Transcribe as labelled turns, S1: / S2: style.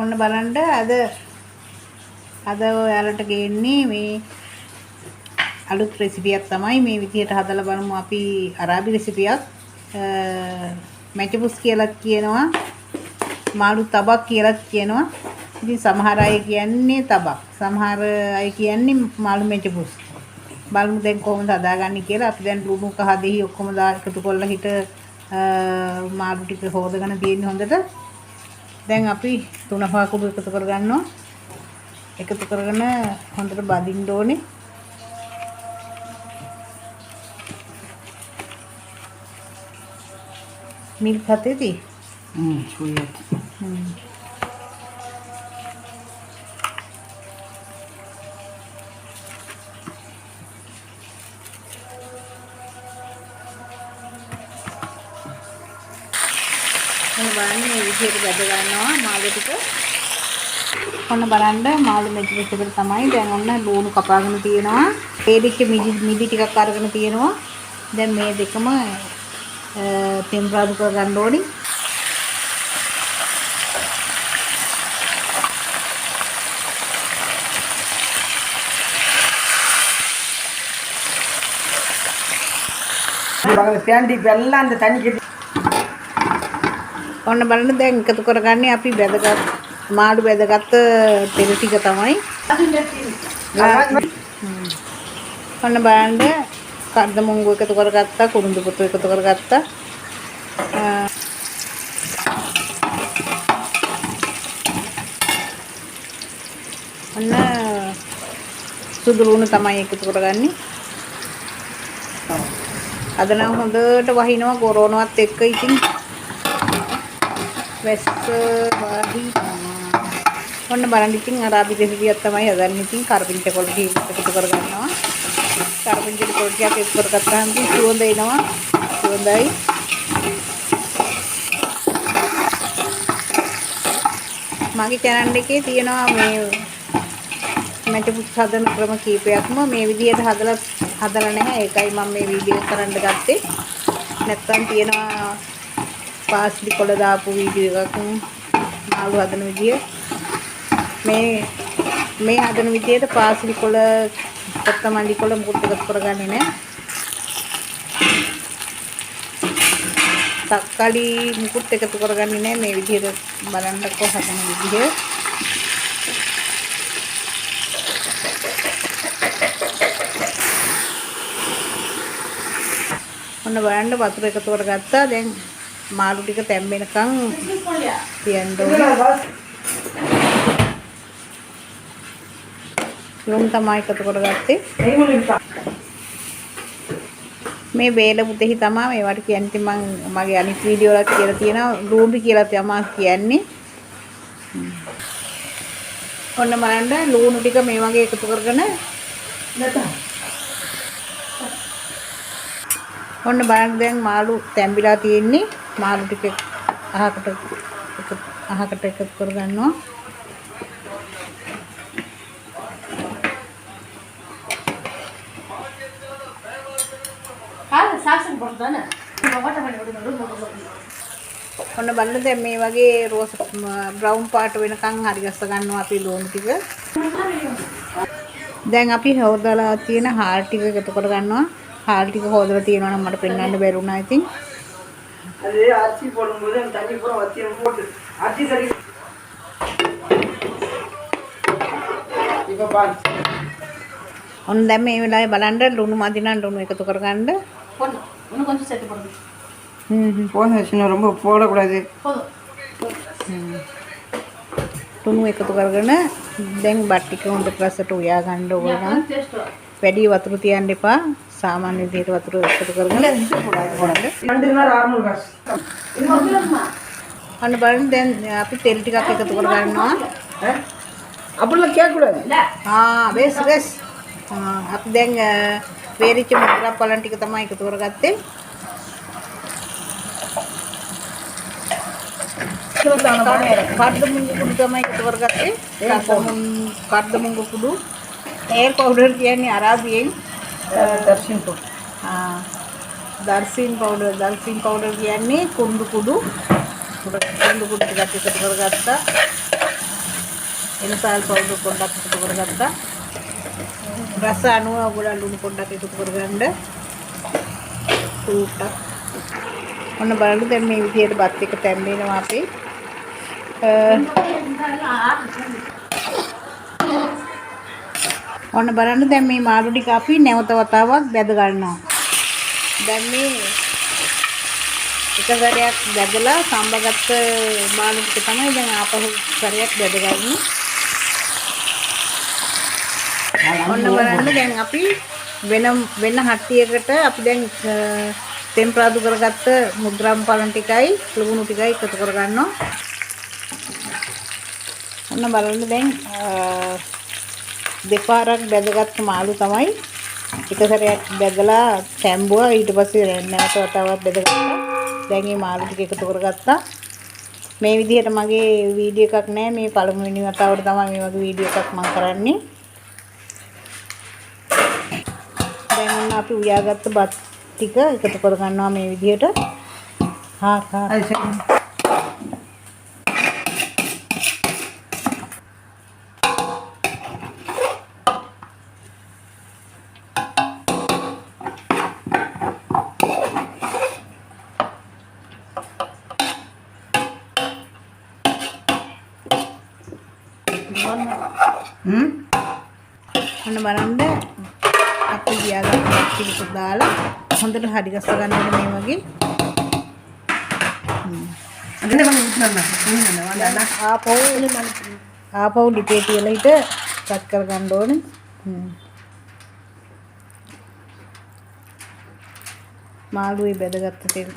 S1: ඔන්න බලන්න අද ඔයාලට ගේන්නේ මේ අලුත් රෙසිපියක් තමයි මේ විදිහට හදලා බලමු අපි අරාබි රෙසිපියක් මැචබුස් කියලා කියනවා මාළු තබක් කියලා කියනවා ඉතින් සමහර අය කියන්නේ තබක් සමහර අය කියන්නේ මාළු මැචබුස් බලමු දැන් කොහොමද හදාගන්නේ කියලා අපි දැන් ලුණු කහ දෙහි ඔක්කොම එකතු කරලා හිට මාළු ටික හොදගෙන තියෙන්නේ හොඳට දැන් අපි 3-5 කුඩු එකතු කරගන්නවා එකතු කරගෙන හොඳට බදින්න ඕනේ मिल्क खाते थे බලන්න මේ විදිහට බෙද ගන්නවා මාළු ටික. ඔන්න බලන්න මාළු මෙච්චර විතර තමයි. දැන් ඔන්න ලුණු කපාගෙන තියෙනවා. ඒදිච්ච මිදි ටිකක් අරගෙන තියෙනවා. දැන් මේ දෙකම තෙම්පරාදු කරගන්න ඕනි. ඔන්න බලන්න දැන් එකතු කරගන්නේ අපි බෙදගත් මාළු බෙදගත් තෙල් ටික තමයි. ඔන්න බලන්න කඩ මුංගු එකතු කරගත්තා කුරුඳු පුතු එකතු කරගත්තා ඔන්න සුදු ලුණු තමයි එකතු කරගන්නේ. අද නම් හොඳට වහිනවා කොරෝනාවත් එක්ක ඉතින් වැස්ස වහි ඔන්න බලන්න ඉතින් අරාබි රෙසිපියක් තමයි හදන්නේ. ඉතින් කරපිංච කොළ එකතු කරගන්නවා. කරපිංච කොළ ටික එකතු කරගත්තාම සුවඳ එනවා. සුවඳයි. මගේ channel එකේ තියෙනවා මේ මැටපුස් හදන ක්‍රම කීපයක්ම මේ විදිහට හදලා නැහැ. ඒකයි මම මේ වීඩියෝ කරන්න ගත්තේ. නැත්තම් තියෙනවා පාස්ලි කොළ දාපු වීඩියෝ එකක් මාළු හදන විදිය. මේ හදන විදියට පාස්ලි කොළ කොත්තමල්ලි කොළ මුකුත් එකතු කරගන්නේ නැහැ. තක්කාලි මුකුත් එකතු කරගන්නේ නැහැ. මේ විදියට බලන්නකෝ හදන විදිය. ඔන්න බලන්න වතුර එකතු කරගත්තා. දැන් මාළු ටික තැම්බෙනකන් තියන්න ඕනේ. ලුණු තමයි එකතු කරගත්තේ. මේ වේල පුතෙහි තමයි මේවට කියන්නේ. මම මගේ අනිත් වීඩියෝ වලත් කියලා තියෙනවා ලුණු කියලා තමයි කියන්නේ. ඔන්න බලන්න ලුණු ටික මේ වගේ එකතු කරගෙන ඔන්න බලන්න දැන් මාළු තැම්බිලා තියෙන්නේ. මාළු ටික අහකට එකතු කරගන්නවා. ඔන්න බලන්න දැන් මේ වගේ රෝස් බ්‍රවුන් පාට වෙනකන් හරි ගස්ස ගන්නවා අපි ලුණු ටික. දැන් අපි හොදලා තියෙන හාල් ටික එකතු කරගන්නවා. හාල් ටික හොදලා තියෙනවා නම් මට පෙන්වන්න බැරුණා ඉතින්. ඔන්න දැන් මේ වෙලාවේ බලන්න ලුණු මදි නම් ලුණු එකතු කරගන්න. இன்னும் கொஞ்சம் சேர்த்து போடுங்க. போதும் சின்ன ரொம்ப போடக்கூடாது. ලුණු එකතු කරගෙන දැන් බත් ටික හොඳට රසට උයා ගන්න ඕන. වැඩි වතුර තියන්න එපා. සාමාන්‍ය විදිහට වතුර එකතු කරගෙන අන්න බලන්න දැන් අපි තෙල් ටිකක් එකතු කරගන්නවා. අපුල කියකුලද? බෙස් බෙස්. අපි දැන් වේරිච්ච මුද්‍රා පලන් ටික තමයි එකතු කරගත්තේ. කඩ්ඩමුංගු කුඩු තමයි එකතු කරගත්තේ. කඩ්ඩමුංගු කුඩු. එයර් පවුඩර් කියන්නේ අරාබියෙන් දර්ශින් පවුඩර්. දර්ශින් පවුඩර් කියන්නේ කුඩු කුඩු. කුඩු කුඩු ටිකක් එකතු කරගත්තා. එනසාල් පවුඩර් පොඩ්ඩක් එකතු කරගත්තා. රස අනුව ඔයගොල්ලෝ ලුණු පොඩ්ඩක් එකතු කරගන්න. සූප්ටක්. ඔන්න බලන්න දැන් මේ විදිහට බත් එක තැම්බෙනවා අපි. ඔන්න බලන්න දැන් මේ මාළු ටික අපි නැවත වතාවක් බැද ගන්නවා. දැන් මේ එක සැරයක් බැදලා සම්බගත්ත මාළු ටික තමයි දැන් ආපහු සැරයක් බැදගන්නේ. ඔන්න බලන්න දැන් අපි වෙන හට්ටියකට අපි දැන් තෙම්පරාදු කරගත්ත මුද්‍රම් පලන් ටිකයි ලුණු ටිකයි එකතු කරගන්නවා. ඔන්න බලන්න දැන් දෙපාරක් බැදගත්ත මාළු තමයි එක සැරයක් බැදලා තැම්බුවා. ඊට පස්සේ නැවත වතාවක් බැදගත්තා. දැන් මේ මාළු ටික එකතු කරගත්තා. මේ විදිහට මගේ වීඩියෝ එකක් නෑ. මේ පළමුවෙනි වතාවට තමයි මේ වගේ වීඩියෝ එකක් මම කරන්නේ. දැන් ඔන්න අපි උයාගත්ත බත් ටික එකතු කරගන්නවා මේ විදිහට. ඔන්න බලන්න අපි ගියාගත්ත ටික දාලා හොඳට හරි ගස්ස ගන්න ඕනේ මේ වගේ. ආපහු ලිපේ තියලා හිට කට් කරගන්න ඕනේ. මාළුවේ බැදගත්ත තෙල්.